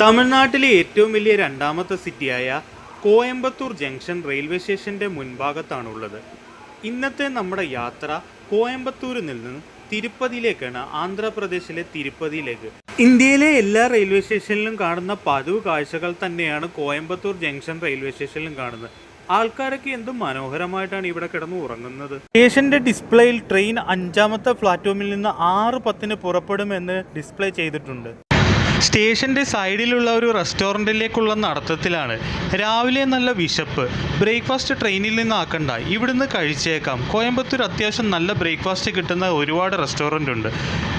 തമിഴ്നാട്ടിലെ ഏറ്റവും വലിയ രണ്ടാമത്തെ സിറ്റിയായ കോയമ്പത്തൂർ ജംഗ്ഷൻ റെയിൽവേ സ്റ്റേഷൻ്റെ മുൻഭാഗത്താണുള്ളത്. ഇന്നത്തെ നമ്മുടെ യാത്ര കോയമ്പത്തൂരിൽ നിന്ന് തിരുപ്പതിയിലേക്കാണ്, ആന്ധ്രാപ്രദേശിലെ തിരുപ്പതിയിലേക്ക്. ഇന്ത്യയിലെ എല്ലാ റെയിൽവേ സ്റ്റേഷനിലും കാണുന്ന പതിവ് കാഴ്ചകൾ തന്നെയാണ് കോയമ്പത്തൂർ ജംഗ്ഷൻ റെയിൽവേ സ്റ്റേഷനിലും കാണുന്നത്. ആൾക്കാരൊക്കെ എന്ത് മനോഹരമായിട്ടാണ് ഇവിടെ കിടന്ന് ഉറങ്ങുന്നത്. സ്റ്റേഷന്റെ ഡിസ്പ്ലേയിൽ ട്രെയിൻ 5ാമത്തെ പ്ലാറ്റ്ഫോമിൽ നിന്ന് 6:10 പുറപ്പെടുമെന്ന് ഡിസ്പ്ലേ ചെയ്തിട്ടുണ്ട്. സ്റ്റേഷൻ്റെ സൈഡിലുള്ള ഒരു റെസ്റ്റോറൻറ്റിലേക്കുള്ള നടത്തത്തിലാണ്. രാവിലെ നല്ല വിശപ്പ്, ബ്രേക്ക്ഫാസ്റ്റ് ട്രെയിനിൽ നിന്ന് ആക്കണ്ട, ഇവിടുന്ന് കഴിച്ചേക്കാം. കോയമ്പത്തൂർ അത്യാവശ്യം നല്ല ബ്രേക്ക്ഫാസ്റ്റ് കിട്ടുന്ന ഒരുപാട് റെസ്റ്റോറൻ്റ് ഉണ്ട്.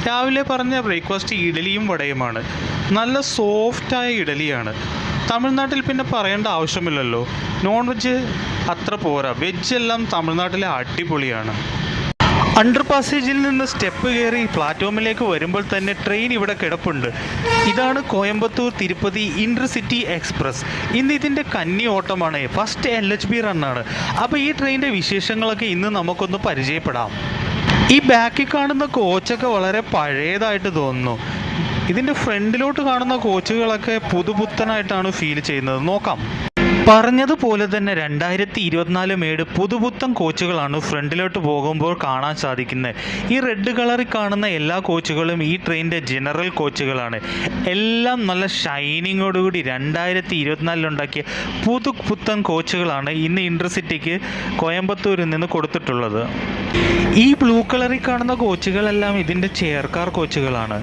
രാവിലെ പറഞ്ഞ ബ്രേക്ക്ഫാസ്റ്റ് ഇഡലിയും വടയുമാണ്. നല്ല സോഫ്റ്റായ ഇഡലിയാണ്. തമിഴ്നാട്ടിൽ പിന്നെ പറയേണ്ട ആവശ്യമില്ലല്ലോ, നോൺ വെജ് അത്ര പോരാ, വെജ് എല്ലാം തമിഴ്നാട്ടിലെ അടിപൊളിയാണ്. അണ്ടർ പാസേജിൽ നിന്ന് സ്റ്റെപ്പ് കയറി പ്ലാറ്റ്ഫോമിലേക്ക് വരുമ്പോൾ തന്നെ ട്രെയിൻ ഇവിടെ കിടപ്പുണ്ട്. ഇതാണ് കോയമ്പത്തൂർ തിരുപ്പതി ഇൻ്റർസിറ്റി എക്സ്പ്രസ്. ഇന്ന് ഇതിൻ്റെ കന്നി ഓട്ടമാണ്, ഫസ്റ്റ് LHB റണ്ണാണ്. അപ്പോൾ ഈ ട്രെയിനിൻ്റെ വിശേഷങ്ങളൊക്കെ ഇന്ന് നമുക്കൊന്ന് പരിചയപ്പെടാം. ഈ ബാക്കിൽ കാണുന്ന കോച്ചൊക്കെ വളരെ പഴയതായിട്ട് തോന്നുന്നു. ഇതിൻ്റെ ഫ്രണ്ടിലോട്ട് കാണുന്ന കോച്ചുകളൊക്കെ പുതുപുത്തനായിട്ടാണ് ഫീൽ ചെയ്യുന്നത്. നോക്കാം. പറഞ്ഞതുപോലെ തന്നെ 2024 മേട് പുതുപുത്തൻ കോച്ചുകളാണ് ഫ്രണ്ടിലോട്ട് പോകുമ്പോൾ കാണാൻ സാധിക്കുന്നത്. ഈ റെഡ് കളറിൽ കാണുന്ന എല്ലാ കോച്ചുകളും ഈ ട്രെയിനിൻ്റെ ജനറൽ കോച്ചുകളാണ്. എല്ലാം നല്ല ഷൈനിങ്ങോടുകൂടി 2024 ഉണ്ടാക്കിയ പുതുപുത്തൻ കോച്ചുകളാണ് ഇന്ന് ഇൻ്റർസിറ്റിക്ക് കോയമ്പത്തൂരിൽ നിന്ന് കൊടുത്തിട്ടുള്ളത്. ഈ ബ്ലൂ കളറിൽ കാണുന്ന കോച്ചുകളെല്ലാം ഇതിൻ്റെ ചെയർ കാർ കോച്ചുകളാണ്.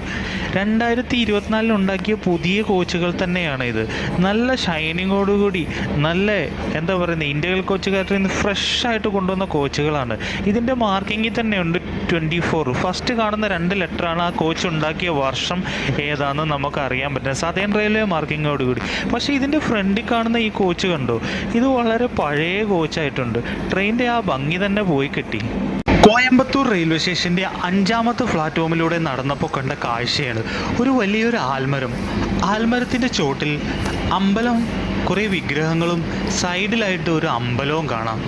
2024 ഉണ്ടാക്കിയ പുതിയ കോച്ചുകൾ തന്നെയാണ് ഇത്. നല്ല ഷൈനിങ്ങോടുകൂടി നല്ല എന്താ പറയുന്നത്, ഇന്ത്യൻ കോച്ചുകാരിൽ നിന്ന് ഫ്രഷ് ആയിട്ട് കൊണ്ടുവന്ന കോച്ചുകളാണ്. ഇതിൻ്റെ മാർക്കിങ്ങിൽ തന്നെ ഉണ്ട് 24. ഫസ്റ്റ് കാണുന്ന 2 ലെറ്ററാണ് ആ കോച്ച് ഉണ്ടാക്കിയ വർഷം ഏതാണെന്ന് നമുക്ക് അറിയാൻ പറ്റുന്നത്, സദേൺ റെയിൽവേ മാർക്കിങ്ങോടുകൂടി. പക്ഷേ ഇതിൻ്റെ ഫ്രണ്ടിൽ കാണുന്ന ഈ കോച്ച് കണ്ടോ, ഇത് വളരെ പഴയ കോച്ചായിട്ടുണ്ട്. ട്രെയിനിൻ്റെ ആ ഭംഗി തന്നെ പോയി കിട്ടി. കോയമ്പത്തൂർ റെയിൽവേ സ്റ്റേഷൻ്റെ 5ാമത്തെ പ്ലാറ്റ്ഫോമിലൂടെ നടന്നപ്പോൾ കണ്ട കാഴ്ചയാണ് ഒരു വലിയൊരു ആൽമരം. ആൽമരത്തിൻ്റെ ചോട്ടിൽ അമ്പലം, കുറേ വിഗ്രഹങ്ങളും സൈഡിലായിട്ട് ഒരു അമ്പലവും കാണാം.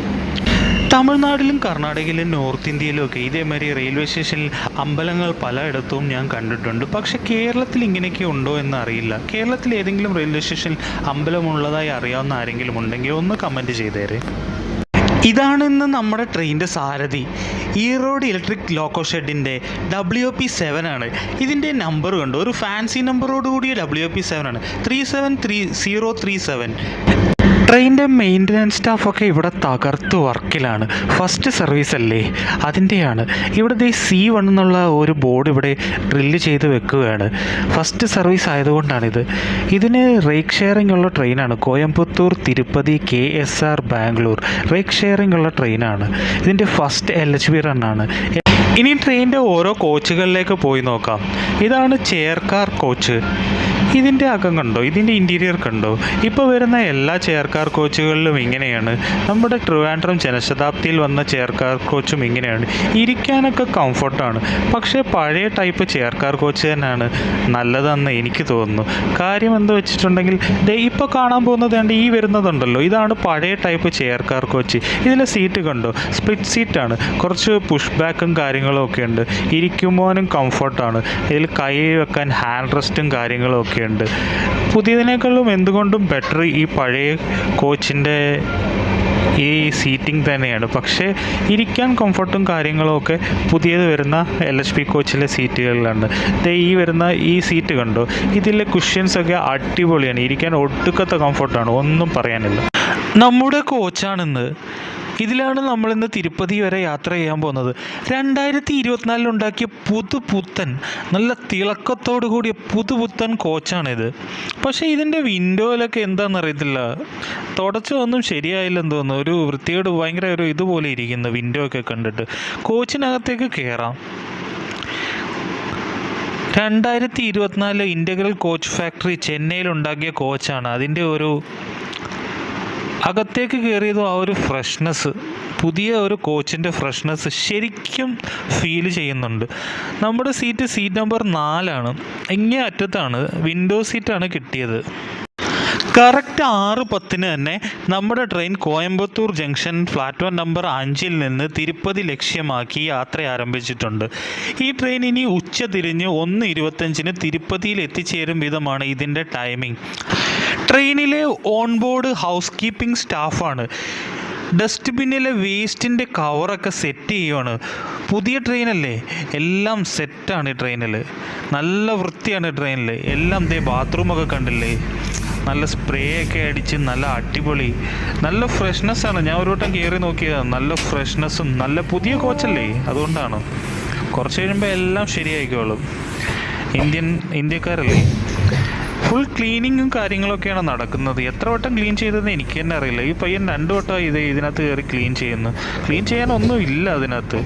തമിഴ്നാട്ടിലും കർണാടകയിലും നോർത്ത് ഇന്ത്യയിലും ഒക്കെ ഇതേമാതിരി റെയിൽവേ സ്റ്റേഷനിൽ അമ്പലങ്ങൾ പലയിടത്തും ഞാൻ കണ്ടിട്ടുണ്ട്. പക്ഷേ കേരളത്തിൽ ഇങ്ങനെയൊക്കെ ഉണ്ടോ എന്ന് അറിയില്ല. കേരളത്തിൽ ഏതെങ്കിലും റെയിൽവേ സ്റ്റേഷനിൽ അമ്പലമുള്ളതായി അറിയാവുന്ന ആരെങ്കിലും ഉണ്ടെങ്കിൽ ഒന്ന് കമൻറ്റ് ചെയ്തേരെ. ഇതാണ് ഇന്ന് നമ്മുടെ ട്രെയിനിൻ്റെ സാരഥി. ഈറോഡ് ഇലക്ട്രിക് ലോക്കോ ഷെഡിൻ്റെ WP7 ആണ്. ഇതിൻ്റെ നമ്പർ കണ്ടു, ഒരു ഫാൻസി നമ്പറോട് കൂടിയ WP7 ആണ്, 37037. ട്രെയിനിൻ്റെ മെയിൻ്റനൻസ് സ്റ്റാഫൊക്കെ ഇവിടെ തകർത്ത് വർക്കിലാണ്. ഫസ്റ്റ് സർവീസ് അല്ലേ, അതിൻ്റെയാണ്. ഇവിടെ C1 എന്നുള്ള ഒരു ബോർഡ് ഇവിടെ ഡ്രില്ല് ചെയ്ത് വെക്കുകയാണ്. ഫസ്റ്റ് സർവീസ് ആയതുകൊണ്ടാണിത്. ഇതിന് റേക്ക് ഷെയറിംഗ് ഉള്ള ട്രെയിനാണ്. Coimbatore Tirupati KSR Bangalore rake sharing ഉള്ള ട്രെയിനാണ്. ഇതിൻ്റെ ഫസ്റ്റ് LHB റണ്ണാണ്. ഇനി ട്രെയിനിൻ്റെ ഓരോ കോച്ചുകളിലേക്ക് പോയി നോക്കാം. ഇതാണ് ചെയർ കാർ കോച്ച്. ഇതിൻ്റെ അകം കണ്ടോ, ഇതിൻ്റെ ഇൻറ്റീരിയർ കണ്ടോ. ഇപ്പോൾ വരുന്ന എല്ലാ ചെയർ കാർ കോച്ചുകളിലും ഇങ്ങനെയാണ്. നമ്മുടെ ട്രിവാൻഡ്രം ജനശതാബ്ദിയിൽ വന്ന ചെയർ കാർ കോച്ചും ഇങ്ങനെയാണ്. ഇരിക്കാനൊക്കെ കംഫർട്ടാണ്. പക്ഷേ പഴയ ടൈപ്പ് ചെയർ കാർ കോച്ച് തന്നെയാണ് നല്ലതെന്ന് എനിക്ക് തോന്നുന്നു. കാര്യം എന്താ വെച്ചിട്ടുണ്ടെങ്കിൽ ഇപ്പോൾ കാണാൻ പോകുന്നത് ഈ വരുന്നതുണ്ടല്ലോ, ഇതാണ് പഴയ ടൈപ്പ് ചെയർ കാർ കോച്ച്. ഇതിലെ സീറ്റ് കണ്ടോ, സ്പ്ലിറ്റ് സീറ്റാണ്. കുറച്ച് പുഷ് ബാക്കും കാര്യങ്ങളും ഒക്കെ ഉണ്ട്. ഇരിക്കുമ്പോഴും കംഫർട്ടാണ്. ഇതിൽ കൈ വെക്കാൻ ഹാൻഡ് റെസ്റ്റും കാര്യങ്ങളും ഒക്കെ ഉണ്ട്. പുതിയതിനേക്കാളും എന്തുകൊണ്ടും ബെറ്റർ ഈ പഴയ കോച്ചിൻ്റെ ഈ സീറ്റിംഗ് തന്നെയാണ്. പക്ഷേ ഇരിക്കാൻ കംഫർട്ടും കാര്യങ്ങളും ഒക്കെ പുതിയത് വരുന്ന LHB കോച്ചിലെ സീറ്റുകളിലാണ്. ഈ വരുന്ന ഈ സീറ്റ് കണ്ടോ, ഇതിലെ കുഷ്യൻസൊക്കെ അടിപൊളിയാണ്. ഇരിക്കാൻ ഒടുക്കത്തെ കംഫർട്ടാണ്, ഒന്നും പറയാനില്ല. നമ്മുടെ കോച്ചാണിന്ന്. ഇതിലാണ് നമ്മളിന്ന് തിരുപ്പതി വരെ യാത്ര ചെയ്യാൻ പോകുന്നത്. 2024 ഉണ്ടാക്കിയ പുതുപുത്തൻ നല്ല തിളക്കത്തോടു കൂടിയ പുതുപുത്തൻ കോച്ചാണിത്. പക്ഷേ ഇതിൻ്റെ വിൻഡോയിലൊക്കെ എന്താണെന്നറിയത്തില്ല, തുടച്ചതൊന്നും ശരിയായില്ലെന്ന് തോന്നുന്നു. ഒരു വൃത്തിയോട് ഭയങ്കര ഒരു ഇതുപോലെ ഇരിക്കുന്നു വിൻഡോ ഒക്കെ കണ്ടിട്ട്. കോച്ചിനകത്തേക്ക് കയറാം. 2024 ഇൻ്റഗ്രൽ കോച്ച് ഫാക്ടറി ചെന്നൈയിൽ ഉണ്ടാക്കിയ കോച്ചാണ്. അതിൻ്റെ ഒരു അകത്തേക്ക് കയറിയതും ആ ഒരു ഫ്രഷ്നെസ്, പുതിയ ഒരു കോച്ചിൻ്റെ ഫ്രഷ്നെസ് ശരിക്കും ഫീൽ ചെയ്യുന്നുണ്ട്. നമ്മുടെ സീറ്റ് നമ്പർ 4 ആണ്. ഇങ്ങേ അറ്റത്താണ്, വിൻഡോ സീറ്റാണ് കിട്ടിയത്. കറക്റ്റ് 6:10 തന്നെ നമ്മുടെ train Coimbatore junction platform number 5 നിന്ന് തിരുപ്പതി ലക്ഷ്യമാക്കി യാത്ര ആരംഭിച്ചിട്ടുണ്ട്. ഈ ട്രെയിൻ ഇനി ഉച്ച തിരിഞ്ഞ് 1:25 തിരുപ്പതിയിൽ എത്തിച്ചേരും വിധമാണ് ഇതിൻ്റെ ടൈമിംഗ്. ട്രെയിനിലെ ഓൺബോർഡ് ഹൗസ് കീപ്പിംഗ് സ്റ്റാഫാണ് ഡസ്റ്റ്ബിന്നിലെ വേസ്റ്റിൻ്റെ കവറൊക്കെ സെറ്റ് ചെയ്യുവാണ്. പുതിയ ട്രെയിനല്ലേ, എല്ലാം സെറ്റാണ് ഈ ട്രെയിനിൽ. നല്ല വൃത്തിയാണ് ട്രെയിനിൽ. എല്ലാം ബാത്റൂമൊക്കെ കണ്ടില്ലേ, നല്ല സ്പ്രേ ഒക്കെ അടിച്ച് നല്ല അടിപൊളി, നല്ല ഫ്രഷ്നെസ്സാണ്. ഞാൻ ഒരു വട്ടം കയറി നോക്കിയതാണ്. നല്ല ഫ്രഷ്നെസ്സും, നല്ല പുതിയ കോച്ചല്ലേ, അതുകൊണ്ടാണ്. കുറച്ച് കഴിയുമ്പോൾ എല്ലാം ശരിയായിക്കോളും. ഇന്ത്യക്കാരല്ലേ. ഫുൾ ക്ലീനിങ്ങും കാര്യങ്ങളൊക്കെയാണ് നടക്കുന്നത്. എത്ര വട്ടം ക്ലീൻ ചെയ്തതെന്ന് എനിക്ക് തന്നെ അറിയില്ല. ഈ പയ്യൻ 2 വട്ടം ഇതിനകത്ത് കയറി ക്ലീൻ ചെയ്യുന്നു. ക്ലീൻ ചെയ്യാനൊന്നും ഇല്ല അതിനകത്ത്.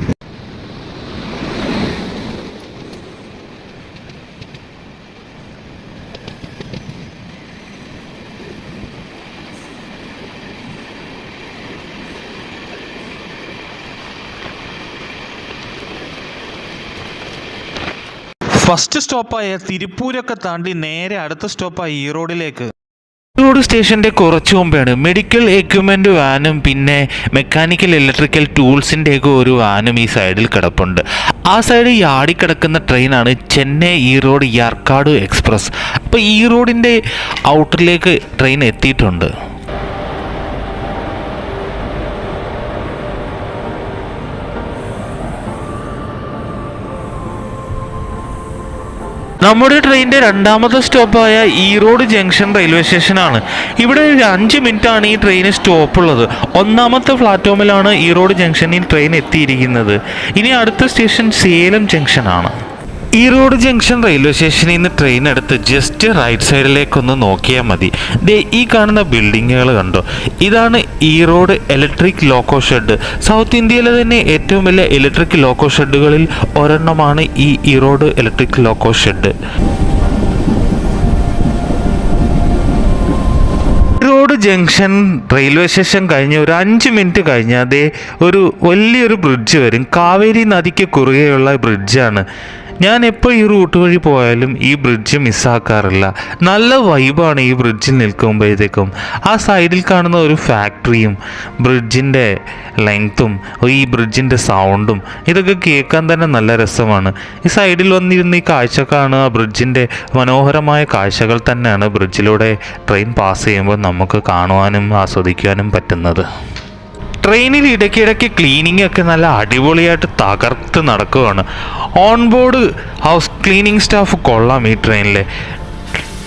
ഫസ്റ്റ് സ്റ്റോപ്പായ തിരുപ്പൂരൊക്കെ താണ്ടി നേരെ അടുത്ത സ്റ്റോപ്പായ ഈറോഡിലേക്ക്. ഈറോഡ് സ്റ്റേഷൻ്റെ കുറച്ച് മുമ്പാണ് മെഡിക്കൽ എക്യുപ്മെൻറ്റ് വാനും പിന്നെ മെക്കാനിക്കൽ ഇലക്ട്രിക്കൽ ടൂൾസിൻ്റെയൊക്കെ ഒരു വാനും ഈ സൈഡിൽ കിടപ്പുണ്ട്. ആ സൈഡ് യാടിക്കിടക്കുന്ന ട്രെയിനാണ് ചെന്നൈ ഈറോഡ് യാർക്കാട് എക്സ്പ്രസ്. അപ്പോൾ ഈറോഡിൻ്റെ ഔട്ടറിലേക്ക് ട്രെയിൻ എത്തിയിട്ടുണ്ട്. നമ്മുടെ ട്രെയിനിൻ്റെ രണ്ടാമത്തെ സ്റ്റോപ്പായ ഈറോഡ് ജംഗ്ഷൻ റെയിൽവേ സ്റ്റേഷനാണ്. ഇവിടെ 5 മിനിറ്റാണ് ഈ ട്രെയിന് സ്റ്റോപ്പുള്ളത്. 1ാമത്തെ പ്ലാറ്റ്ഫോമിലാണ് ഈറോഡ് ജംഗ്ഷനിൽ ട്രെയിൻ എത്തിയിരിക്കുന്നത്. ഇനി അടുത്ത സ്റ്റേഷൻ സേലം ജംഗ്ഷനാണ്. ഈറോഡ് ജംഗ്ഷൻ റെയിൽവേ സ്റ്റേഷനിൽ നിന്ന് ട്രെയിൻ എടുത്ത് ജസ്റ്റ് റൈറ്റ് സൈഡിലേക്കൊന്ന് നോക്കിയാൽ മതി. ഈ കാണുന്ന ബിൽഡിങ്ങുകൾ കണ്ടോ, ഇതാണ് Erode electric loco shed. South ഇന്ത്യയിലെ തന്നെ ഏറ്റവും വലിയ ഇലക്ട്രിക് ലോക്കോ ഷെഡുകളിൽ ഒരെണ്ണമാണ് ഈ Erode electric loco shed. Erode junction railway station കഴിഞ്ഞ് ഒരു 5 മിനിറ്റ് കഴിഞ്ഞാൽ ഒരു വലിയൊരു ബ്രിഡ്ജ് വരും. കാവേരി നദിക്ക് കുറുകെയുള്ള ബ്രിഡ്ജാണ്. ഞാൻ എപ്പോൾ ഈ റൂട്ട് വഴി പോയാലും ഈ ബ്രിഡ്ജ് മിസ്സാക്കാറില്ല. നല്ല വൈബാണ് ഈ ബ്രിഡ്ജിൽ നിൽക്കുമ്പോഴത്തേക്കും. ആ സൈഡിൽ കാണുന്ന ഒരു ഫാക്ടറിയും ബ്രിഡ്ജിൻ്റെ ലെങ്ത്തും ഈ ബ്രിഡ്ജിൻ്റെ സൗണ്ടും ഇതൊക്കെ കേൾക്കാൻ തന്നെ നല്ല രസമാണ്. ഈ സൈഡിൽ വന്നിരുന്ന് ഈ കാഴ്ച കാണുക, ബ്രിഡ്ജിൻ്റെ മനോഹരമായ കാഴ്ചകൾ തന്നെയാണ് ബ്രിഡ്ജിലൂടെ ട്രെയിൻ പാസ് ചെയ്യുമ്പോൾ നമുക്ക് കാണുവാനും ആസ്വദിക്കുവാനും പറ്റുന്നത്. ട്രെയിനിൽ ഇടയ്ക്കിടയ്ക്ക് ക്ലീനിങ് ഒക്കെ നല്ല അടിപൊളിയായിട്ട് തകർത്ത് നടക്കുകയാണ്. ഓൺബോർഡ് ഹൗസ് ക്ലീനിങ് സ്റ്റാഫ് കൊള്ളാം. ഈ ട്രെയിനിൽ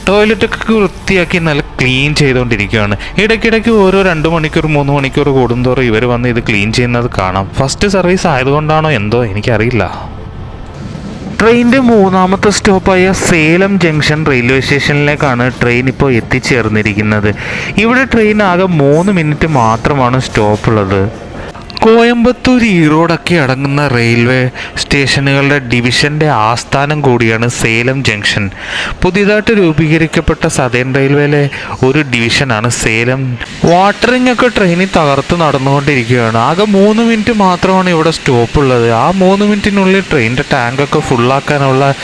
ടോയ്ലറ്റൊക്കെ വൃത്തിയാക്കി നല്ല ക്ലീൻ ചെയ്തുകൊണ്ടിരിക്കുകയാണ്. ഇടയ്ക്കിടയ്ക്ക് ഓരോ 2 മണിക്കൂർ 3 മണിക്കൂർ കൂടുന്തോറും ഇവർ വന്ന് ഇത് ക്ലീൻ ചെയ്യുന്നത് കാണാം. ഫസ്റ്റ് സർവീസ് ആയതുകൊണ്ടാണോ എന്തോ എനിക്കറിയില്ല. ട്രെയിനിൻ്റെ 3ാമത്തെ സ്റ്റോപ്പായ സേലം ജംഗ്ഷൻ റെയിൽവേ സ്റ്റേഷനിലേക്കാണ് ട്രെയിൻ ഇപ്പോൾ എത്തിച്ചേർന്നിരിക്കുന്നത്. ഇവിടെ ട്രെയിൻ ആകെ 3 മിനിറ്റ് മാത്രമാണ് സ്റ്റോപ്പുള്ളത്. കോയമ്പത്തൂർ ഈറോഡൊക്കെ അടങ്ങുന്ന റെയിൽവേ സ്റ്റേഷനുകളുടെ ഡിവിഷൻ്റെ ആസ്ഥാനം കൂടിയാണ് സേലം ജംഗ്ഷൻ. പുതിയതായിട്ട് രൂപീകരിക്കപ്പെട്ട സദേൺ റെയിൽവേയിലെ ഒരു ഡിവിഷനാണ് സേലം. വാട്ടറിംഗ് ഒക്കെ ട്രെയിനിൽ തകർത്ത് നടന്നുകൊണ്ടിരിക്കുകയാണ്. ആകെ 3 മിനിറ്റ് മാത്രമാണ് ഇവിടെ സ്റ്റോപ്പുള്ളത്. ആ 3 മിനിറ്റിനുള്ളിൽ ട്രെയിനിൻ്റെ ടാങ്കൊക്കെ ഫുള്ളാക്കാനുള്ള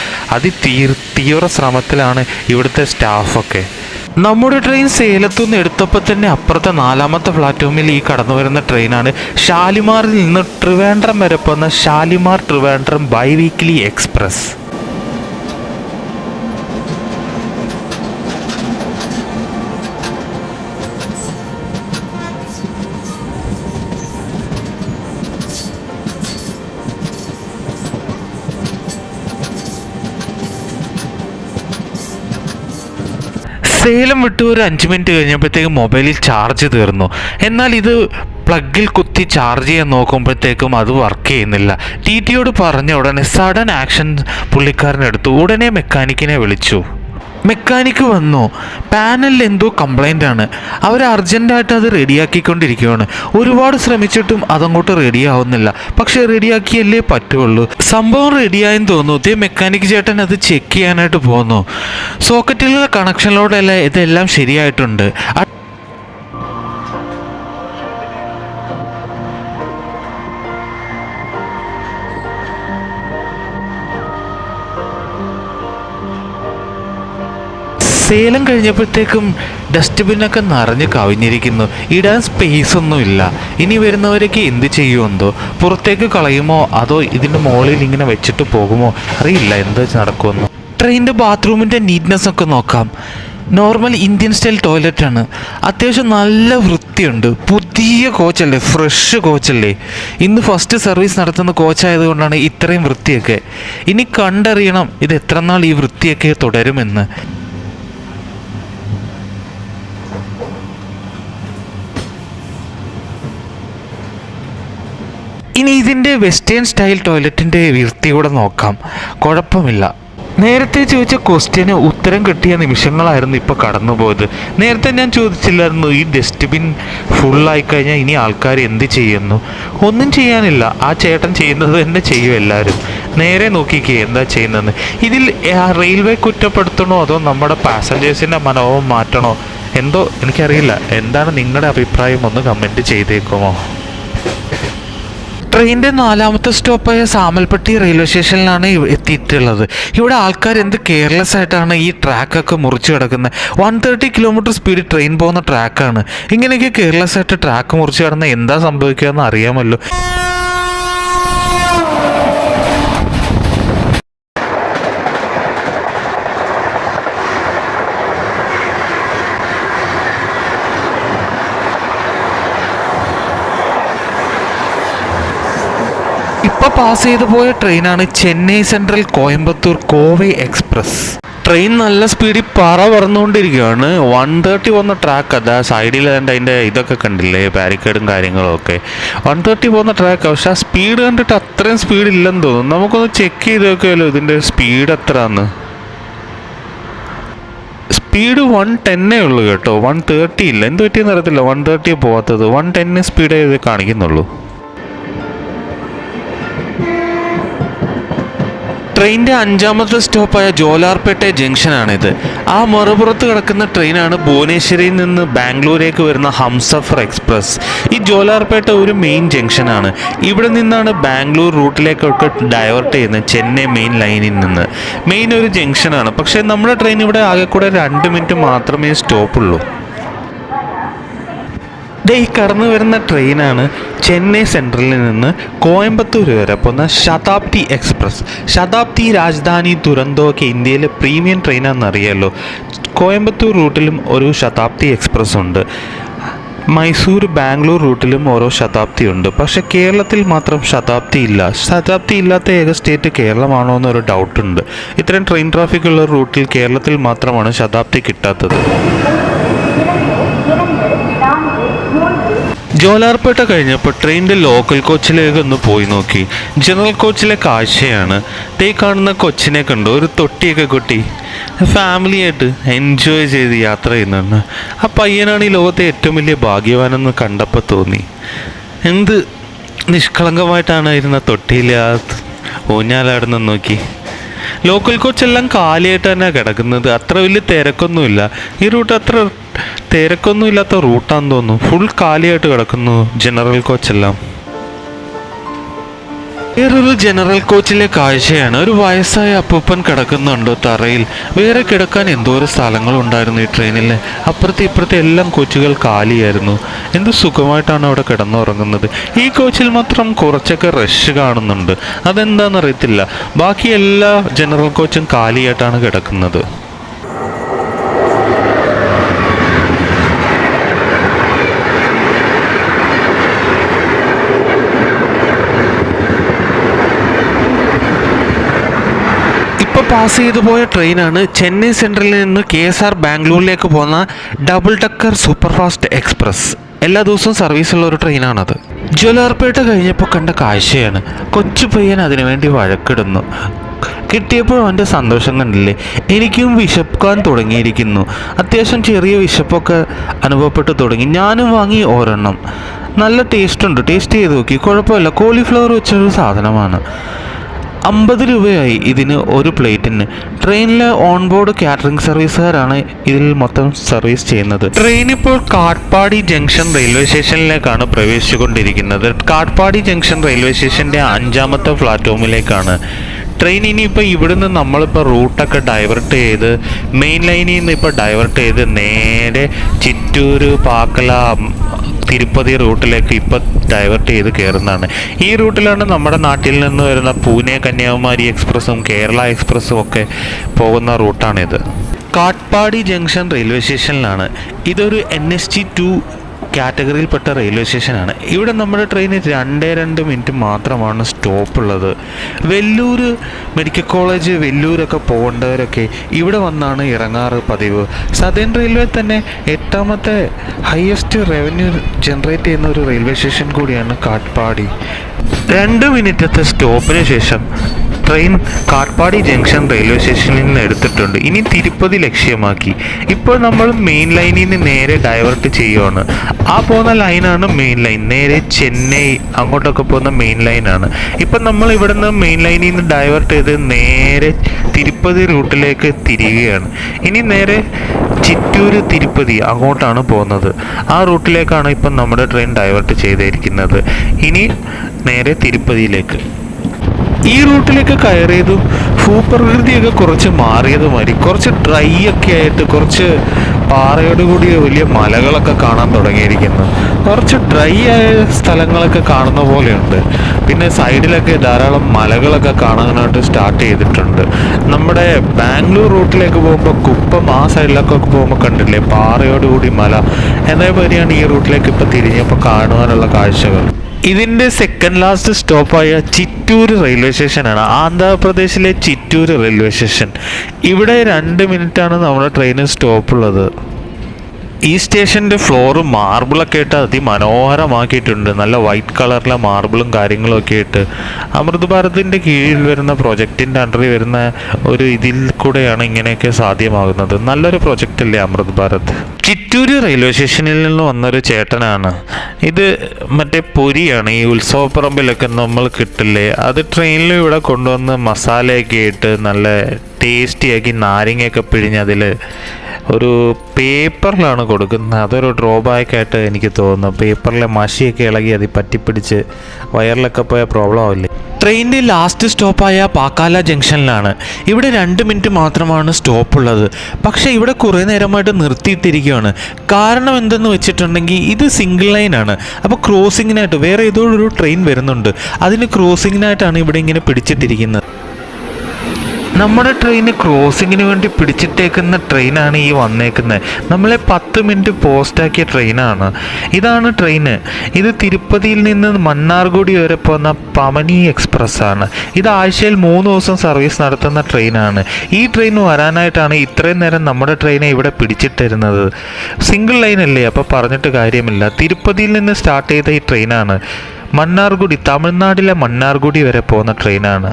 തീവ്ര ശ്രമത്തിലാണ് ഇവിടുത്തെ സ്റ്റാഫൊക്കെ. നമ്മുടെ ട്രെയിൻ സേലത്തുനിന്ന് എടുത്തപ്പോൾ തന്നെ അപ്പുറത്തെ 4ാമത്തെ പ്ലാറ്റ്ഫോമിൽ ഈ കടന്നു വരുന്ന ട്രെയിനാണ് ഷാലിമാറിൽ നിന്ന് ട്രിവാൻഡ്രം വരെ പോകുന്ന Shalimar Trivandrum biweekly express. Salem വിട്ട് ഒരു 5 മിനിറ്റ് കഴിഞ്ഞപ്പോഴത്തേക്കും മൊബൈലിൽ ചാർജ് തീർന്നു. എന്നാൽ ഇത് പ്ലഗിൽ കുത്തി ചാർജ് ചെയ്യാൻ നോക്കുമ്പോഴത്തേക്കും അത് വർക്ക് ചെയ്യുന്നില്ല. ടി.ടിയോട് പറഞ്ഞ ഉടനെ സഡൻ ആക്ഷൻ പുള്ളിക്കാരനെടുത്തു. ഉടനെ മെക്കാനിക്കിനെ വിളിച്ചു. മെക്കാനിക്ക് വന്നു. പാനലിൽ എന്തോ കംപ്ലൈൻ്റ് ആണ്. അവർ അർജൻറ്റായിട്ട് അത് റെഡിയാക്കിക്കൊണ്ടിരിക്കുകയാണ്. ഒരുപാട് ശ്രമിച്ചിട്ടും അതങ്ങോട്ട് റെഡിയാവുന്നില്ല. പക്ഷേ റെഡിയാക്കിയല്ലേ പറ്റുള്ളൂ. സംഭവം റെഡിയായെന്ന് തോന്നുന്നു. മെക്കാനിക് ചേട്ടൻ അത് ചെക്ക് ചെയ്യാനായിട്ട് പോന്നു. സോക്കറ്റിലുള്ള കണക്ഷനിലൂടെയല്ല ഇതെല്ലാം ശരിയായിട്ടുണ്ട്. സേലം കഴിഞ്ഞപ്പോഴത്തേക്കും ഡസ്റ്റ്ബിന്നൊക്കെ നിറഞ്ഞ് കവിഞ്ഞിരിക്കുന്നു. ഇടാൻ സ്പേസ് ഒന്നുമില്ല. ഇനി വരുന്നവരൊക്കെ എന്ത് ചെയ്യുമെന്തോ, പുറത്തേക്ക് കളയുമോ അതോ ഇതിൻ്റെ മുകളിൽ ഇങ്ങനെ വെച്ചിട്ട് പോകുമോ അറിയില്ല എന്താ നടക്കുമെന്ന്. ട്രെയിനിൻ്റെ ബാത്റൂമിൻ്റെ നീറ്റ്നെസ് ഒക്കെ നോക്കാം. നോർമൽ ഇന്ത്യൻ സ്റ്റൈൽ ടോയ്ലറ്റാണ്. അത്യാവശ്യം നല്ല വൃത്തിയുണ്ട്. പുതിയ കോച്ചല്ലേ, ഫ്രഷ് കോച്ചല്ലേ. ഇന്ന് ഫസ്റ്റ് സർവീസ് നടത്തുന്ന കോച്ചായതുകൊണ്ടാണ് ഇത്രയും വൃത്തിയൊക്കെ. ഇനി കണ്ടറിയണം ഇത് എത്ര നാൾ ഈ വൃത്തിയൊക്കെ തുടരുമെന്ന്. ഇനി ഇതിൻ്റെ വെസ്റ്റേൺ സ്റ്റൈൽ ടോയ്ലറ്റിൻ്റെ വൃത്തി കൂടെ നോക്കാം. കുഴപ്പമില്ല. നേരത്തെ ചോദിച്ച ക്വസ്റ്റ്യന് ഉത്തരം കിട്ടിയ നിമിഷങ്ങളായിരുന്നു ഇപ്പോൾ കടന്നുപോയത്. നേരത്തെ ഞാൻ ചോദിച്ചില്ലായിരുന്നു ഈ ഡസ്റ്റ്ബിൻ ഫുള്ളായിക്കഴിഞ്ഞാൽ ഇനി ആൾക്കാർ എന്ത് ചെയ്യുന്നു. ഒന്നും ചെയ്യാനില്ല, ആ ചേട്ടൻ ചെയ്യുന്നത് തന്നെ ചെയ്യും എല്ലാവരും. നേരെ നോക്കിക്കേ എന്താ ചെയ്യുന്നതെന്ന്. ഇതിൽ റെയിൽവേ കുറ്റപ്പെടുത്തണോ അതോ നമ്മുടെ പാസഞ്ചേഴ്സിൻ്റെ മനോഭാവം മാറ്റണോ എന്തോ എനിക്കറിയില്ല. എന്താണ് നിങ്ങളുടെ അഭിപ്രായം, ഒന്ന് കമൻറ്റ് ചെയ്തേക്കുമോ. ട്രെയിനിൻ്റെ 4ാമത്തെ സ്റ്റോപ്പായ സാമൽപട്ടി റെയിൽവേ സ്റ്റേഷനിലാണ് എത്തിയിട്ടുള്ളത്. ഇവിടെ ആൾക്കാർ എന്ത് കെയർലെസ് ആയിട്ടാണ് ഈ ട്രാക്കൊക്കെ മുറിച്ച് കിടക്കുന്നത്. 130 കിലോമീറ്റർ സ്പീഡിൽ ട്രെയിൻ പോകുന്ന ട്രാക്കാണ്. ഇങ്ങനെയൊക്കെ കെയർലെസ് ആയിട്ട് ട്രാക്ക് മുറിച്ച് കിടന്നാൽ എന്താ സംഭവിക്കുക എന്ന് അറിയാമല്ലോ. ഇപ്പോൾ പാസ് ചെയ്തു പോയ ട്രെയിനാണ് Chennai central Coimbatore Kovai express. Train നല്ല സ്പീഡിൽ പറന്നുകൊണ്ടിരിക്കുകയാണ്. 130 പോകുന്ന ട്രാക്ക് അതാ സൈഡിൽ അതിൻ്റെ ഇതൊക്കെ കണ്ടില്ലേ, ബാരിക്കേഡും കാര്യങ്ങളും ഒക്കെ. 130 പോകുന്ന ട്രാക്ക്. പക്ഷെ ആ സ്പീഡ് കണ്ടിട്ട് അത്രയും സ്പീഡ് ഇല്ലെന്ന് തോന്നുന്നു. നമുക്കൊന്ന് ചെക്ക് ചെയ്ത് നോക്കിയാലോ ഇതിൻ്റെ സ്പീഡ് എത്രയാന്ന്. സ്പീഡ് 110 ഉള്ളൂ കേട്ടോ, 130 ഇല്ല. എന്ത് പറ്റിയെന്ന് അറിയത്തില്ല, 130 പോകാത്തത്. 110 സ്പീഡ് ഇത് കാണിക്കുന്നുള്ളൂ. ട്രെയിനിൻ്റെ 5ാമത്തെ സ്റ്റോപ്പായ ജോലാർപേട്ട ജംഗ്ഷനാണിത്. ആ മറുപുറത്ത് കിടക്കുന്ന ട്രെയിനാണ് ഭുവനേശ്വരിയിൽ നിന്ന് ബാംഗ്ലൂരേക്ക് വരുന്ന ഹംസഫർ എക്സ്പ്രസ്. ഈ ജോലാർപേട്ട ഒരു മെയിൻ ജംഗ്ഷനാണ്. ഇവിടെ നിന്നാണ് ബാംഗ്ലൂർ റൂട്ടിലേക്കൊക്കെ ഡൈവേർട്ട് ചെയ്യുന്നത് ചെന്നൈ മെയിൻ ലൈനിൽ നിന്ന്. മെയിൻ ഒരു ജംഗ്ഷനാണ്. പക്ഷേ നമ്മുടെ ട്രെയിൻ ഇവിടെ ആകെ കൂടെ 2 മിനിറ്റ് മാത്രമേ സ്റ്റോപ്പുള്ളൂ. ഈ കടന്നു വരുന്ന ട്രെയിനാണ് ചെന്നൈ സെൻട്രലിൽ നിന്ന് കോയമ്പത്തൂർ വരെ പോകുന്ന ശതാബ്ദി എക്സ്പ്രസ്. ശതാബ്ദി, രാജധാനി, ദുരന്തോ ഒക്കെ ഇന്ത്യയിലെ പ്രീമിയം ട്രെയിനാണെന്നറിയാമല്ലോ. കോയമ്പത്തൂർ റൂട്ടിലും ഒരു ശതാബ്ദി എക്സ്പ്രസ് ഉണ്ട്. മൈസൂർ, ബാംഗ്ലൂർ റൂട്ടിലും ഓരോ ശതാബ്ദി ഉണ്ട്. പക്ഷേ കേരളത്തിൽ മാത്രം ശതാബ്ദി ഇല്ല. ശതാബ്ദി ഇല്ലാത്ത ഏക സ്റ്റേറ്റ് കേരളമാണോ എന്നൊരു ഡൗട്ടുണ്ട്. ഇത്രയും ട്രെയിൻ ട്രാഫിക് ഉള്ള റൂട്ടിൽ കേരളത്തിൽ മാത്രമാണ് ശതാബ്ദി കിട്ടാത്തത്. ജോലാർപേട്ട കഴിഞ്ഞപ്പോൾ ട്രെയിനിൻ്റെ ലോക്കൽ കോച്ചിലേക്ക് ഒന്ന് പോയി നോക്കി. ജനറൽ കോച്ചിലെ കാഴ്ചയാണ്. തേ കാണുന്ന കൊച്ചിനെ കണ്ടു, ഒരു തൊട്ടിയൊക്കെ കൊട്ടി ഫാമിലിയായിട്ട് എൻജോയ് ചെയ്ത് യാത്ര ചെയ്യുന്നുണ്ട്. ആ പയ്യനാണ് ഈ ലോകത്തെ ഏറ്റവും വലിയ ഭാഗ്യവാനെന്ന് കണ്ടപ്പോൾ തോന്നി. എന്ത് നിഷ്കളങ്കമായിട്ടാണ് ഇരുന്ന തൊട്ടിയിൽ ആ ഊഞ്ഞാലാടുന്ന നോക്കി. ലോക്കൽ കോച്ചെല്ലാം കാലിയായിട്ട് തന്നെ കിടക്കുന്നത്. അത്ര വലിയ തിരക്കൊന്നുമില്ല. ഈ റൂട്ട് അത്ര തിരക്കൊന്നും ഇല്ലാത്ത റൂട്ടാന്ന് തോന്നുന്നു. ഫുൾ കാലിയായിട്ട് കിടക്കുന്നു ജനറൽ കോച്ചെല്ലാം. വേറൊരു ജനറൽ കോച്ചിലെ കാഴ്ചയാണ്. ഒരു വയസ്സായ അപ്പൂപ്പൻ കിടക്കുന്നുണ്ട് തറയിൽ. വേറെ കിടക്കാൻ എന്തോരം സ്ഥലങ്ങളുണ്ടായിരുന്നു ഈ ട്രെയിനിൽ. അപ്പുറത്തെ ഇപ്പുറത്തെ എല്ലാം കോച്ചുകൾ കാലിയായിരുന്നു. എന്ത് സുഖമായിട്ടാണ് അവിടെ കിടന്നുറങ്ങുന്നത്. ഈ കോച്ചിൽ മാത്രം കുറച്ചൊക്കെ റഷ് കാണുന്നുണ്ട്. അതെന്താണെന്നറിയത്തില്ല. ബാക്കി എല്ലാ ജനറൽ കോച്ചും കാലിയായിട്ടാണ് കിടക്കുന്നത്. പാസ് ചെയ്തു പോയ ട്രെയിനാണ് ചെന്നൈ സെൻട്രലിൽ നിന്ന് KSR ബാംഗ്ലൂരിലേക്ക് പോകുന്ന double decker super fast express. എല്ലാ ദിവസവും സർവീസുള്ള ഒരു ട്രെയിനാണത്. ജോലാർപേട്ട കഴിഞ്ഞപ്പോൾ കണ്ട കാഴ്ചയാണ്. കൊച്ചു പയ്യൻ അതിനുവേണ്ടി വഴക്കിടുന്നു. കിട്ടിയപ്പോൾ അവൻ്റെ സന്തോഷം കണ്ടില്ലേ. എനിക്കും വിശക്കാൻ തുടങ്ങിയിരിക്കുന്നു. അത്യാവശ്യം ചെറിയ വിശപ്പൊക്കെ അനുഭവപ്പെട്ട് തുടങ്ങി. ഞാനും വാങ്ങി ഒരെണ്ണം. നല്ല ടേസ്റ്റ് ഉണ്ട്. ടേസ്റ്റ് ചെയ്ത് നോക്കി, കുഴപ്പമില്ല. കോളിഫ്ലവർ വെച്ചൊരു സാധനമാണ്. 50 രൂപയായി ഇതിന് ഒരു പ്ലേറ്റിന്. ട്രെയിനിലെ ഓൺബോർഡ് കാറ്ററിംഗ് സർവീസുകാരാണ് ഇതിൽ മൊത്തം സർവീസ് ചെയ്യുന്നത്. ട്രെയിൻ ഇപ്പോൾ കാട്ട്പാടി ജംഗ്ഷൻ റെയിൽവേ സ്റ്റേഷനിലേക്കാണ് പ്രവേശിച്ചുകൊണ്ടിരിക്കുന്നത്. കാട്ട്പാടി ജംഗ്ഷൻ റെയിൽവേ സ്റ്റേഷൻ്റെ 5ാമത്തെ പ്ലാറ്റ്ഫോമിലേക്കാണ് ട്രെയിൻ ഇനിയിപ്പോൾ ഇവിടുന്ന് നമ്മളിപ്പോൾ റൂട്ടൊക്കെ ഡൈവേർട്ട് ചെയ്ത് മെയിൻ ലൈനിൽ നിന്ന് ഇപ്പോൾ ഡൈവേർട്ട് ചെയ്ത് നേരെ ചിറ്റൂർ പാക്കല തിരുപ്പതി റൂട്ടിലേക്ക് ഇപ്പോൾ ഡൈവേർട്ട് ചെയ്ത് കയറുന്നതാണ്. ഈ റൂട്ടിലാണ് നമ്മുടെ നാട്ടിൽ നിന്ന് വരുന്ന പൂനെ കന്യാകുമാരി എക്സ്പ്രസ്സും കേരള എക്സ്പ്രസ്സും ഒക്കെ പോകുന്ന റൂട്ടാണിത്. കാട്ട്പാടി ജംഗ്ഷൻ റെയിൽവേ സ്റ്റേഷനിലാണ്. ഇതൊരു NST2 കാറ്റഗറിയിൽപ്പെട്ട റെയിൽവേ സ്റ്റേഷനാണ്. ഇവിടെ നമ്മുടെ ട്രെയിന് 2 മിനിറ്റ് മാത്രമാണ് സ്റ്റോപ്പ് ഉള്ളത്. വെല്ലൂർ മെഡിക്കൽ കോളേജ് വെല്ലൂരൊക്കെ പോകേണ്ടവരൊക്കെ ഇവിടെ വന്നാണ് ഇറങ്ങാറ് പതിവ്. സദേൺ റെയിൽവേ തന്നെ 8ാമത്തെ ഹയസ്റ്റ് റവന്യൂ ജനറേറ്റ് ചെയ്യുന്ന ഒരു റെയിൽവേ സ്റ്റേഷൻ കൂടിയാണ് കാട്ട്പാടി. 2 മിനിറ്റത്തെ സ്റ്റോപ്പിന് ശേഷം ട്രെയിൻ കാട്ട്പാടി ജംഗ്ഷൻ റെയിൽവേ സ്റ്റേഷനിൽ നിന്ന് എടുത്തിട്ടുണ്ട്. ഇനി തിരുപ്പതി ലക്ഷ്യമാക്കി. ഇപ്പോൾ നമ്മൾ മെയിൻ ലൈനിൽ നിന്ന് നേരെ ഡൈവേർട്ട് ചെയ്യുകയാണ്. ആ പോകുന്ന ലൈനാണ് മെയിൻ ലൈൻ. നേരെ ചെന്നൈ അങ്ങോട്ടൊക്കെ പോകുന്ന മെയിൻ ലൈനാണ്. ഇപ്പം നമ്മൾ ഇവിടെ നിന്ന് മെയിൻ ലൈനിൽ നിന്ന് ഡൈവേർട്ട് ചെയ്ത് നേരെ തിരുപ്പതി റൂട്ടിലേക്ക് തിരിയുകയാണ്. ഇനി നേരെ ചിറ്റൂർ തിരുപ്പതി അങ്ങോട്ടാണ് പോകുന്നത്. ആ റൂട്ടിലേക്കാണ് ഇപ്പം നമ്മുടെ ട്രെയിൻ ഡൈവേർട്ട് ചെയ്തിരിക്കുന്നത്. ഇനി നേരെ തിരുപ്പതിയിലേക്ക്. ഈ റൂട്ടിലേക്ക് കയറിയതും ഭൂപ്രകൃതിയൊക്കെ കുറച്ച് മാറിയതുമാതിരി കുറച്ച് ഡ്രൈ ഒക്കെ ആയിട്ട് കുറച്ച് പാറയോട് കൂടിയ വലിയ മലകളൊക്കെ കാണാൻ തുടങ്ങിയിരിക്കുന്നു. കുറച്ച് ഡ്രൈ ആയ സ്ഥലങ്ങളൊക്കെ കാണുന്ന പോലെയുണ്ട്. പിന്നെ സൈഡിലൊക്കെ ധാരാളം മലകളൊക്കെ കാണാനായിട്ട് സ്റ്റാർട്ട് ചെയ്തിട്ടുണ്ട്. നമ്മുടെ ബാംഗ്ലൂർ റൂട്ടിലേക്ക് പോകുമ്പോൾ കുപ്പം ആ സൈഡിലൊക്കെ പോകുമ്പോൾ കണ്ടില്ലേ പാറയോട് കൂടി മല. എന്നേമാതിരിയാണ് ഈ റൂട്ടിലേക്ക് ഇപ്പോൾ തിരിഞ്ഞപ്പോൾ കാണുവാനുള്ള കാഴ്ചകൾ. ഇതിൻ്റെ സെക്കൻഡ് ലാസ്റ്റ് സ്റ്റോപ്പായ ചിറ്റൂർ റെയിൽവേ സ്റ്റേഷനാണ്. ആന്ധ്രാപ്രദേശിലെ ചിറ്റൂർ റെയിൽവേ സ്റ്റേഷൻ. ഇവിടെ 2 മിനിറ്റാണ് നമ്മുടെ ട്രെയിന് സ്റ്റോപ്പുള്ളത്. ഈ സ്റ്റേഷൻ്റെ ഫ്ലോറ് മാർബിളൊക്കെ ഇട്ട് അതിമനോഹരമാക്കിയിട്ടുണ്ട്. നല്ല വൈറ്റ് കളറിലെ മാർബിളും കാര്യങ്ങളും ഒക്കെ ഇട്ട് അമൃത് ഭാരതിൻ്റെ കീഴിൽ വരുന്ന പ്രൊജക്റ്റിൻ്റെ അണ്ടറിൽ വരുന്ന ഒരു ഇതിൽ കൂടെയാണ് ഇങ്ങനെയൊക്കെ സാധ്യമാകുന്നത്. നല്ലൊരു പ്രൊജക്റ്റല്ലേ അമൃത് ഭാരത്. ചിറ്റൂർ റെയിൽവേ സ്റ്റേഷനിൽ നിന്ന് വന്നൊരു ചേട്ടനാണ്. ഇത് മറ്റേ പൊരിയാണ്. ഈ ഉത്സവപ്പറമ്പിലൊക്കെ നമ്മൾ കിട്ടില്ലേ, അത് ട്രെയിനിൽ ഇവിടെ കൊണ്ടുവന്ന് മസാലയൊക്കെ ഇട്ട് നല്ല ടേസ്റ്റിയാക്കി നാരങ്ങയൊക്കെ പിഴിഞ്ഞ് അതിൽ ഒരു പേപ്പറിലാണ് കൊടുക്കുന്നത്. അതൊരു ഡ്രോബാക്കായിട്ട് എനിക്ക് തോന്നുന്നു. പേപ്പറിലെ മഷിയൊക്കെ ഇളകി അതിൽ പറ്റിപ്പിടിച്ച് വയറിലൊക്കെ പോയ പ്രോബ്ലം ആവില്ലേ. ട്രെയിനിൻ്റെ ലാസ്റ്റ് സ്റ്റോപ്പായ പാക്കാല ജംഗ്ഷനിലാണ്. ഇവിടെ 2 മിനിറ്റ് മാത്രമാണ് സ്റ്റോപ്പുള്ളത്. പക്ഷേ ഇവിടെ കുറേ നേരമായിട്ട് നിർത്തിയിട്ടിരിക്കുകയാണ്. കാരണം എന്തെന്ന് വെച്ചിട്ടുണ്ടെങ്കിൽ ഇത് സിംഗിൾ ലൈനാണ്. അപ്പോൾ ക്രോസിങ്ങിനായിട്ട് വേറെ ഏതോ ഒരു ട്രെയിൻ വരുന്നുണ്ട്. അതിന് ക്രോസിങ്ങിനായിട്ടാണ് ഇവിടെ ഇങ്ങനെ പിടിച്ചിട്ടിരിക്കുന്നത്. നമ്മുടെ ട്രെയിന് ക്രോസിങ്ങിന് വേണ്ടി പിടിച്ചിട്ടേക്കുന്ന ട്രെയിനാണ് ഈ വന്നേക്കുന്നത്. നമ്മളെ 10 മിനിറ്റ് പോസ്റ്റാക്കിയ ട്രെയിനാണ്. ഇതാണ് ട്രെയിന്. ഇത് തിരുപ്പതിയിൽ നിന്ന് മന്നാർഗുഡി വരെ പോകുന്ന പമനി എക്സ്പ്രസ് ആണ്. ഇത് ആഴ്ചയിൽ 3 ദിവസം സർവീസ് നടത്തുന്ന ട്രെയിനാണ്. ഈ ട്രെയിൻ വരാനായിട്ടാണ് ഇത്രയും നേരം നമ്മുടെ ട്രെയിനെ ഇവിടെ പിടിച്ചിട്ടിരുന്നത്. സിംഗിൾ ലൈൻ അല്ലേ, അപ്പോൾ പറഞ്ഞിട്ട് കാര്യമില്ല. തിരുപ്പതിയിൽ നിന്ന് സ്റ്റാർട്ട് ചെയ്ത ഈ ട്രെയിനാണ്. മന്നാർഗുഡി, തമിഴ്നാട്ടിലെ മന്നാർഗുഡി വരെ പോകുന്ന ട്രെയിനാണ്.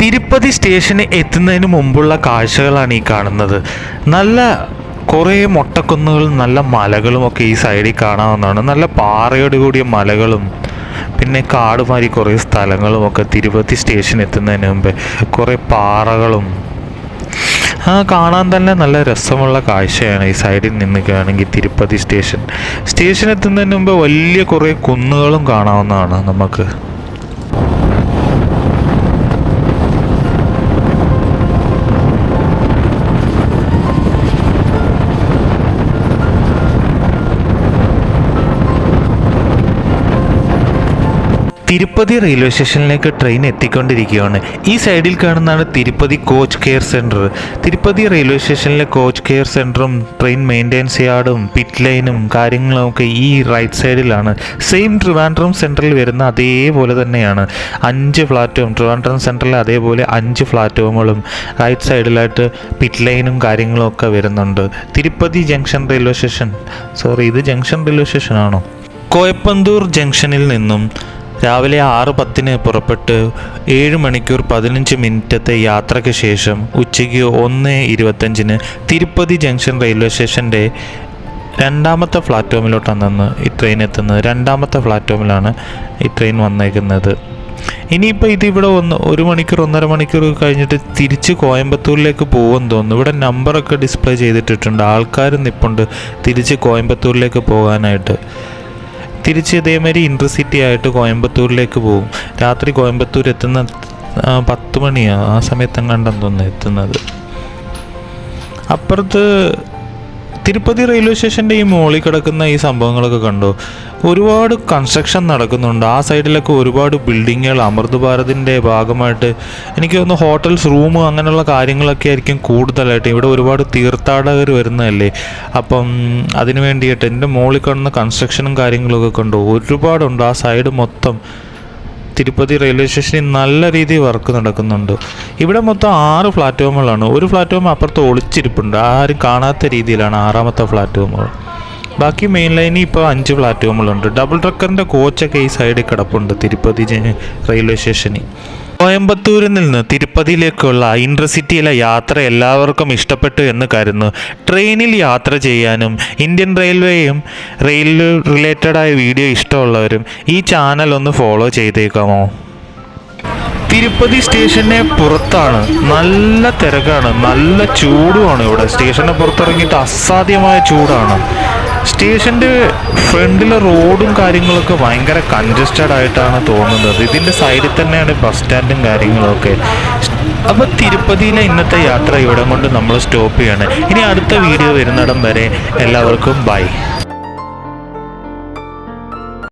തിരുപ്പതി സ്റ്റേഷന് എത്തുന്നതിന് മുമ്പുള്ള കാഴ്ചകളാണ് ഈ കാണുന്നത്. നല്ല കുറേ മൊട്ടക്കുന്നുകളും നല്ല മലകളുമൊക്കെ ഈ സൈഡിൽ കാണാവുന്നതാണ്. നല്ല പാറയോട് കൂടിയ മലകളും പിന്നെ കാടുമാരി കുറേ സ്ഥലങ്ങളുമൊക്കെ തിരുപ്പതി സ്റ്റേഷൻ എത്തുന്നതിന് മുമ്പ് കുറേ പാറകളും കാണാൻ തന്നെ നല്ല രസമുള്ള കാഴ്ചയാണ്. ഈ സൈഡിൽ നിന്നൊക്കെയാണെങ്കിൽ തിരുപ്പതി സ്റ്റേഷൻ എത്തുന്നതിന് മുമ്പ് വലിയ കുറേ കുന്നുകളും കാണാവുന്നതാണ് നമുക്ക്. തിരുപ്പതി റെയിൽവേ സ്റ്റേഷനിലേക്ക് ട്രെയിൻ എത്തിക്കൊണ്ടിരിക്കുകയാണ്. ഈ സൈഡിൽ കാണുന്നതാണ് Tirupati coach care centre. Tirupati railway സ്റ്റേഷനിലെ കോച്ച് കെയർ സെൻറ്ററും ട്രെയിൻ മെയിൻ്റെനൻസ് യാർഡും പിറ്റ് ലൈനും കാര്യങ്ങളും ഒക്കെ ഈ റൈറ്റ് സൈഡിലാണ്. സെയിം ട്രിവാൻഡ്രം സെൻറ്ററിൽ വരുന്ന അതേപോലെ തന്നെയാണ് 5 പ്ലാറ്റ്ഫോം. ട്രിവാൻഡ്രം സെൻറ്ററിൽ അതേപോലെ 5 പ്ലാറ്റ്ഫോമുകളും റൈറ്റ് സൈഡിലായിട്ട് പിറ്റ് ലൈനും കാര്യങ്ങളും ഒക്കെ വരുന്നുണ്ട്. തിരുപ്പതി ജംഗ്ഷൻ റെയിൽവേ സ്റ്റേഷൻ, ഇത് ജംഗ്ഷൻ റെയിൽവേ സ്റ്റേഷനാണോ? കോയമ്പത്തൂർ ജംഗ്ഷനിൽ നിന്നും രാവിലെ 6:10 പുറപ്പെട്ട് 7 മണിക്കൂർ 15 മിനിറ്റത്തെ യാത്രയ്ക്ക് ശേഷം ഉച്ചയ്ക്ക് 1:25 തിരുപ്പതി ജംഗ്ഷൻ റെയിൽവേ സ്റ്റേഷൻ്റെ 2ാമത്തെ പ്ലാറ്റ്ഫോമിലോട്ടാണ് ഈ ട്രെയിൻ എത്തുന്നത്. 2ാമത്തെ പ്ലാറ്റ്ഫോമിലാണ് ഈ ട്രെയിൻ വന്നേക്കുന്നത്. ഇനിയിപ്പോൾ ഇതിവിടെ ഒരു മണിക്കൂർ 1.5 മണിക്കൂർ കഴിഞ്ഞിട്ട് തിരിച്ച് കോയമ്പത്തൂരിലേക്ക് പോകുമെന്ന് തോന്നുന്നു. ഇവിടെ നമ്പറൊക്കെ ഡിസ്പ്ലേ ചെയ്തിട്ടിട്ടുണ്ട്. ആൾക്കാർ നിൽപ്പുണ്ട് തിരിച്ച് കോയമ്പത്തൂരിലേക്ക് പോകാനായിട്ട്. തിരിച്ച് ഇതേമാതിരി ഇൻ്റർസിറ്റി ആയിട്ട് കോയമ്പത്തൂരിലേക്ക് പോകും. രാത്രി കോയമ്പത്തൂർ എത്തുന്ന 10 മണിയാണ്, ആ സമയത്തെങ്ങാണ്ടെന്ന് തോന്നുന്നു എത്തുന്നത്. അപ്പുറത്ത് തിരുപ്പതി റെയിൽവേ സ്റ്റേഷൻ്റെ ഈ മുകളിൽ കിടക്കുന്ന ഈ സംഭവങ്ങളൊക്കെ കണ്ടോ? ഒരുപാട് കൺസ്ട്രക്ഷൻ നടക്കുന്നുണ്ട്. ആ സൈഡിലൊക്കെ ഒരുപാട് ബിൽഡിങ്ങുകൾ അമൃത് ഭാരതിൻ്റെ ഭാഗമായിട്ട് എനിക്ക് തോന്നുന്നു ഹോട്ടൽസ്, റൂം അങ്ങനെയുള്ള കാര്യങ്ങളൊക്കെ ആയിരിക്കും കൂടുതലായിട്ട്. ഇവിടെ ഒരുപാട് തീർത്ഥാടകർ വരുന്നതല്ലേ, അപ്പം അതിന് വേണ്ടിയിട്ട് എൻ്റെ മുകളിൽ കാണുന്ന കൺസ്ട്രക്ഷനും കാര്യങ്ങളൊക്കെ കണ്ടോ? ഒരുപാടുണ്ട്. ആ സൈഡ് മൊത്തം തിരുപ്പതി റെയിൽവേ സ്റ്റേഷനിൽ നല്ല രീതിയിൽ വർക്ക് നടക്കുന്നുണ്ട്. ഇവിടെ മൊത്തം 6 പ്ലാറ്റ്ഫോമുകളാണ്. ഒരു പ്ലാറ്റ്ഫോം അപ്പുറത്ത് ഒളിച്ചിരിപ്പുണ്ട്, ആരും കാണാത്ത രീതിയിലാണ് 6ാമത്തെ പ്ലാറ്റ്ഫോമുകൾ. ബാക്കി മെയിൻ ലൈനിൽ ഇപ്പോൾ 5 പ്ലാറ്റ്ഫോമുകളുണ്ട്. ഡബിൾ ട്രക്കറിൻ്റെ കോച്ചൊക്കെ ഈ സൈഡിൽ കിടപ്പുണ്ട് തിരുപ്പതി റെയിൽവേ സ്റ്റേഷനിൽ. കോയമ്പത്തൂരിൽ നിന്ന് തിരുപ്പതിയിലേക്കുള്ള ഇൻ്റർസിറ്റിയിലെ യാത്ര എല്ലാവർക്കും ഇഷ്ടപ്പെട്ടു എന്ന് കരുതുന്നു. ട്രെയിനിൽ യാത്ര ചെയ്യാനും ഇന്ത്യൻ റെയിൽവേയും റെയിൽ റിലേറ്റഡായ വീഡിയോ ഇഷ്ടമുള്ളവരും ഈ ചാനൽ ഒന്ന് ഫോളോ ചെയ്തേക്കാമോ? തിരുപ്പതി സ്റ്റേഷനെ പുറത്താണ്, നല്ല തിരക്കാണ്, നല്ല ചൂടുമാണ്. ഇവിടെ സ്റ്റേഷനെ പുറത്തിറങ്ങിയിട്ട് അസാധ്യമായ ചൂടാണ്. സ്റ്റേഷൻ്റെ ഫ്രണ്ടിലെ റോഡും കാര്യങ്ങളൊക്കെ ഭയങ്കര കൺജസ്റ്റഡ് ആയിട്ടാണ് തോന്നുന്നത്. ഇതിൻ്റെ സൈഡിൽ തന്നെയാണ് ബസ് സ്റ്റാൻഡും കാര്യങ്ങളൊക്കെ. അപ്പോൾ തിരുപ്പതിയിലെ ഇന്നത്തെ യാത്ര ഇവിടെ കൊണ്ട് നമ്മൾ സ്റ്റോപ്പ് ചെയ്യാണ്. ഇനി അടുത്ത വീഡിയോ വരുന്നിടം വരെ എല്ലാവർക്കും ബൈ.